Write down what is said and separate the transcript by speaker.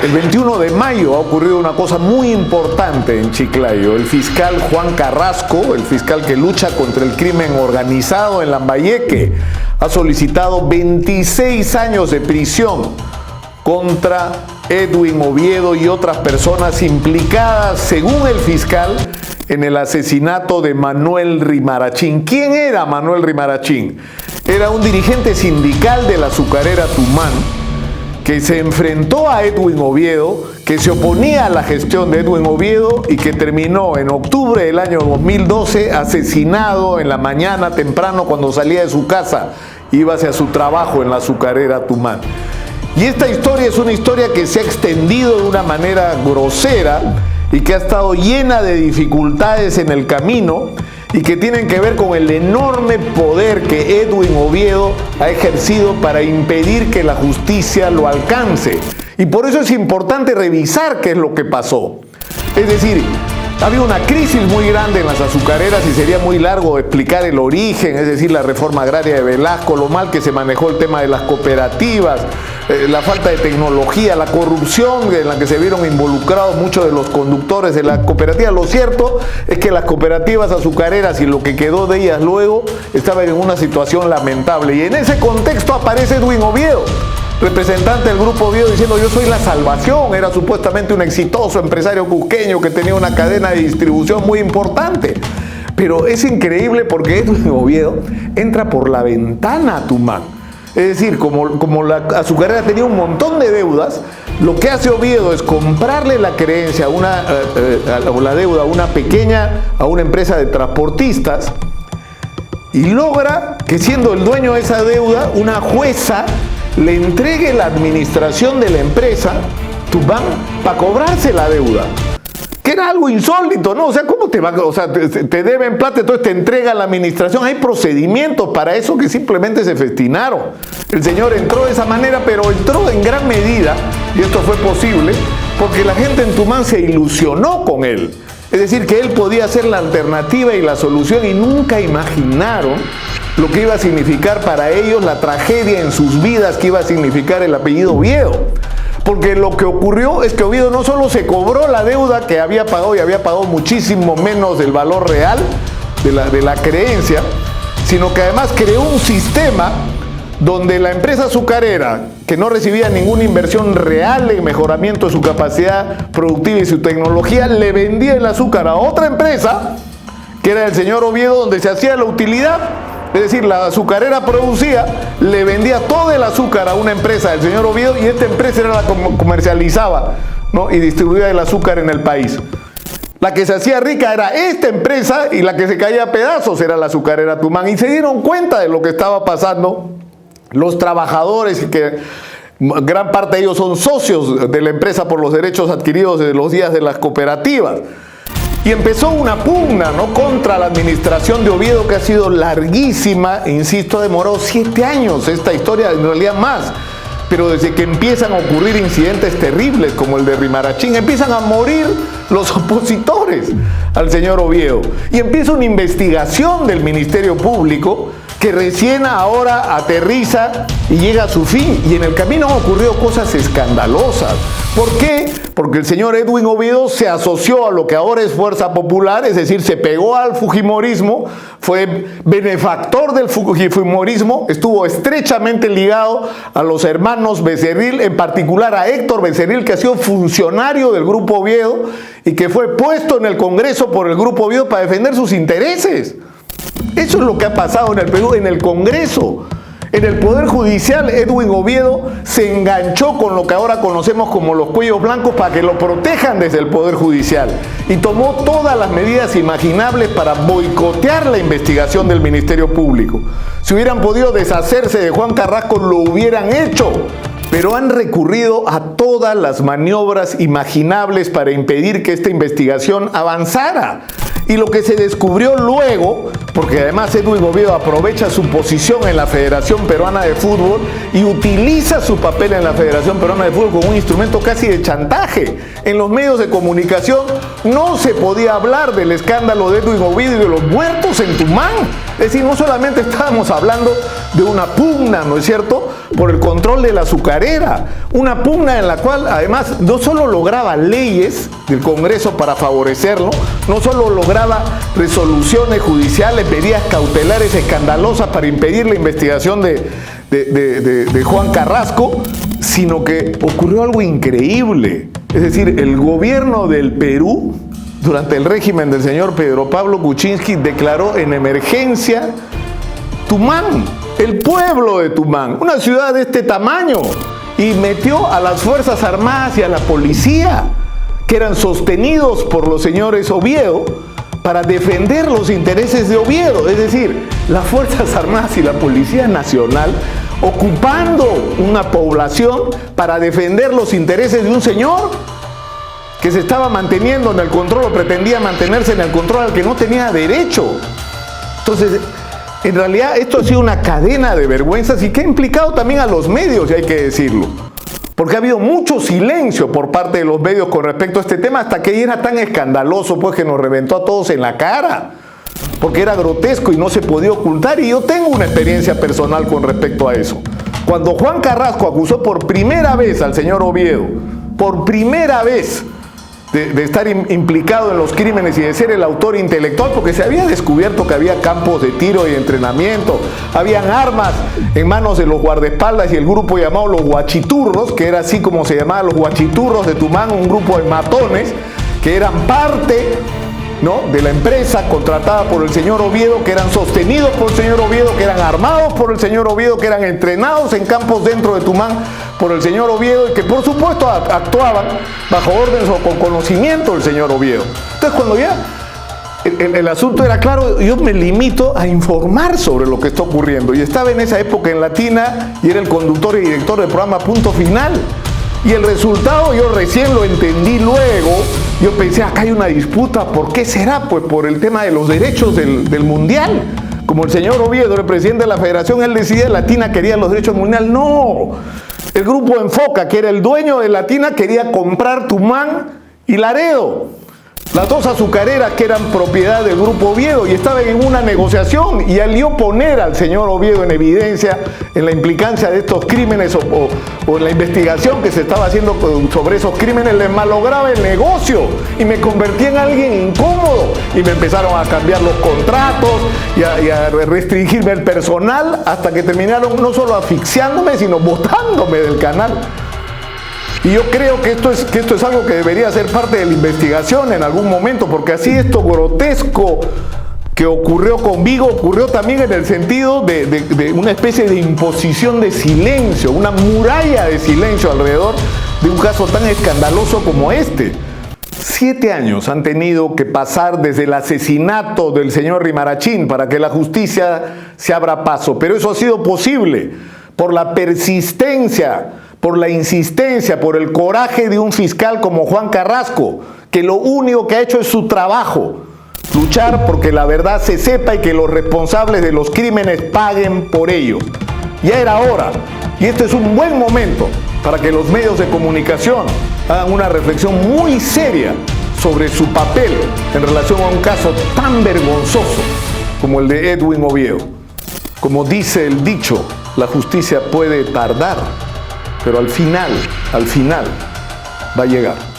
Speaker 1: El 21 de mayo ha ocurrido una cosa muy importante en Chiclayo. El fiscal Juan Carrasco, el fiscal que lucha contra el crimen organizado en Lambayeque, ha solicitado 26 años de prisión contra Edwin Oviedo y otras personas implicadas, según el fiscal, en el asesinato de Manuel Rimarachín. ¿Quién era Manuel Rimarachín? Era un dirigente sindical de la azucarera Tumán, que se enfrentó a Edwin Oviedo, que se oponía a la gestión de Edwin Oviedo y que terminó en octubre del año 2012 asesinado en la mañana temprano cuando salía de su casa, iba hacia su trabajo en la azucarera Tumán. Y esta historia es una historia que se ha extendido de una manera grosera y que ha estado llena de dificultades en el camino y que tienen que ver con el enorme poder que Edwin Oviedo ha ejercido para impedir que la justicia lo alcance. Y por eso es importante revisar qué es lo que pasó. Es decir, había una crisis muy grande en las azucareras y sería muy largo explicar el origen, es decir, la reforma agraria de Velasco, lo mal que se manejó el tema de las cooperativas, la falta de tecnología, la corrupción en la que se vieron involucrados muchos de los conductores de la cooperativa. Lo cierto es que las cooperativas azucareras y lo que quedó de ellas luego estaban en una situación lamentable. Y en ese contexto aparece Edwin Oviedo, representante del Grupo Oviedo, diciendo: yo soy la salvación. Era supuestamente un exitoso empresario cusqueño que tenía una cadena de distribución muy importante. Pero es increíble porque Edwin Oviedo entra por la ventana a Tumán. Es decir, como la azucarera tenía un montón de deudas, lo que hace Oviedo es comprarle la creencia o la deuda a una empresa de transportistas, y logra que, siendo el dueño de esa deuda, una jueza le entregue la administración de la empresa Tumán para cobrarse la deuda. Que era algo insólito, ¿no? O sea, ¿cómo te va? O sea, te deben plata, entonces te entrega la administración. Hay procedimientos para eso que simplemente se festinaron. El señor entró de esa manera, pero entró en gran medida, y esto fue posible, porque la gente en Tumán se ilusionó con él. Es decir, que él podía ser la alternativa y la solución, y nunca imaginaron lo que iba a significar para ellos, la tragedia en sus vidas que iba a significar el apellido Oviedo. Porque lo que ocurrió es que Oviedo no solo se cobró la deuda que había pagado, y había pagado muchísimo menos del valor real de la creencia, sino que además creó un sistema donde la empresa azucarera, que no recibía ninguna inversión real en mejoramiento de su capacidad productiva y su tecnología, le vendía el azúcar a otra empresa, que era el señor Oviedo, donde se hacía la utilidad. Es decir, la azucarera producía, le vendía todo el azúcar a una empresa del señor Oviedo, y esta empresa era la que comercializaba, ¿no? Y distribuía el azúcar en el país. La que se hacía rica era esta empresa, y la que se caía a pedazos era la azucarera Tumán. Y se dieron cuenta de lo que estaba pasando los trabajadores, y que gran parte de ellos son socios de la empresa por los derechos adquiridos desde los días de las cooperativas. Y empezó una pugna, ¿no?, contra la administración de Oviedo, que ha sido larguísima, insisto, demoró 7 años esta historia, en realidad más. Pero desde que empiezan a ocurrir incidentes terribles como el de Rimarachín, empiezan a morir los opositores al señor Oviedo. Y empieza una investigación del Ministerio Público que recién ahora aterriza y llega a su fin. Y en el camino han ocurrido cosas escandalosas. ¿Por qué? Porque el señor Edwin Oviedo se asoció a lo que ahora es Fuerza Popular, es decir, se pegó al fujimorismo, fue benefactor del fujimorismo, estuvo estrechamente ligado a los hermanos Becerril, en particular a Héctor Becerril, que ha sido funcionario del Grupo Oviedo y que fue puesto en el Congreso por el Grupo Oviedo para defender sus intereses. Eso es lo que ha pasado en el Perú, en el Congreso. En el Poder Judicial, Edwin Oviedo se enganchó con lo que ahora conocemos como los cuellos blancos para que lo protejan desde el Poder Judicial, y tomó todas las medidas imaginables para boicotear la investigación del Ministerio Público. Si hubieran podido deshacerse de Juan Carrasco, lo hubieran hecho, pero han recurrido a todas las maniobras imaginables para impedir que esta investigación avanzara. Y lo que se descubrió luego, porque además Edwin Oviedo aprovecha su posición en la Federación Peruana de Fútbol y utiliza su papel en la Federación Peruana de Fútbol como un instrumento casi de chantaje. En los medios de comunicación no se podía hablar del escándalo de Edwin Oviedo y de los muertos en Tumán. Es decir, no solamente estábamos hablando de una pugna, ¿no es cierto?, por el control de la azucarera, una pugna en la cual además no solo lograba leyes del Congreso para favorecerlo, no solo lograba resoluciones judiciales, medidas cautelares escandalosas para impedir la investigación de Juan Carrasco, sino que ocurrió algo increíble. Es decir, el gobierno del Perú, durante el régimen del señor Pedro Pablo Kuczynski, declaró en emergencia Tumán, el pueblo de Tumán, una ciudad de este tamaño, y metió a las Fuerzas Armadas y a la policía, que eran sostenidos por los señores Oviedo, para defender los intereses de Oviedo. Es decir, las Fuerzas Armadas y la Policía Nacional ocupando una población para defender los intereses de un señor que se estaba manteniendo en el control o pretendía mantenerse en el control al que no tenía derecho. Entonces, en realidad esto ha sido una cadena de vergüenzas y que ha implicado también a los medios, y hay que decirlo. Porque ha habido mucho silencio por parte de los medios con respecto a este tema, hasta que era tan escandaloso, pues, que nos reventó a todos en la cara. Porque era grotesco y no se podía ocultar, y yo tengo una experiencia personal con respecto a eso. Cuando Juan Carrasco acusó por primera vez al señor Oviedo, por primera vez, de estar implicado en los crímenes y de ser el autor intelectual, porque se había descubierto que había campos de tiro y entrenamiento, habían armas en manos de los guardaespaldas y el grupo llamado los Guachiturros, que era así como se llamaban los Guachiturros de Tumán, un grupo de matones que eran parte, ¿no?, de la empresa contratada por el señor Oviedo, que eran sostenidos por el señor Oviedo, que eran armados por el señor Oviedo, que eran entrenados en campos dentro de Tumán por el señor Oviedo, y que por supuesto actuaban bajo órdenes o con conocimiento del señor Oviedo. Entonces, cuando ya el asunto era claro, yo me limito a informar sobre lo que está ocurriendo, y estaba en esa época en Latina y era el conductor y director del programa Punto Final. Y el resultado yo recién lo entendí luego. Yo pensé, acá hay una disputa. ¿Por qué será? Pues por el tema de los derechos del Mundial. Como el señor Oviedo, el presidente de la federación, él decía que Latina quería los derechos del Mundial. No, el grupo Enfoca, que era el dueño de Latina, quería comprar Tumán y Laredo, las dos azucareras que eran propiedad del grupo Oviedo, y estaban en una negociación, y al yo poner al señor Oviedo en evidencia en la implicancia de estos crímenes o en la investigación que se estaba haciendo sobre esos crímenes, les malograba el negocio y me convertí en alguien incómodo, y me empezaron a cambiar los contratos y a restringirme el personal, hasta que terminaron no solo asfixiándome, sino botándome del canal. Y yo creo que esto es algo que debería ser parte de la investigación en algún momento, porque así esto grotesco que ocurrió con Vigo ocurrió también en el sentido de una especie de imposición de silencio, una muralla de silencio alrededor de un caso tan escandaloso como este. 7 años han tenido que pasar desde el asesinato del señor Rimarachín para que la justicia se abra paso, pero eso ha sido posible por la persistencia, por la insistencia, por el coraje de un fiscal como Juan Carrasco, que lo único que ha hecho es su trabajo, luchar porque la verdad se sepa y que los responsables de los crímenes paguen por ellos. Ya era hora, y este es un buen momento para que los medios de comunicación hagan una reflexión muy seria sobre su papel en relación a un caso tan vergonzoso como el de Edwin Oviedo. Como dice el dicho, la justicia puede tardar, pero al final va a llegar.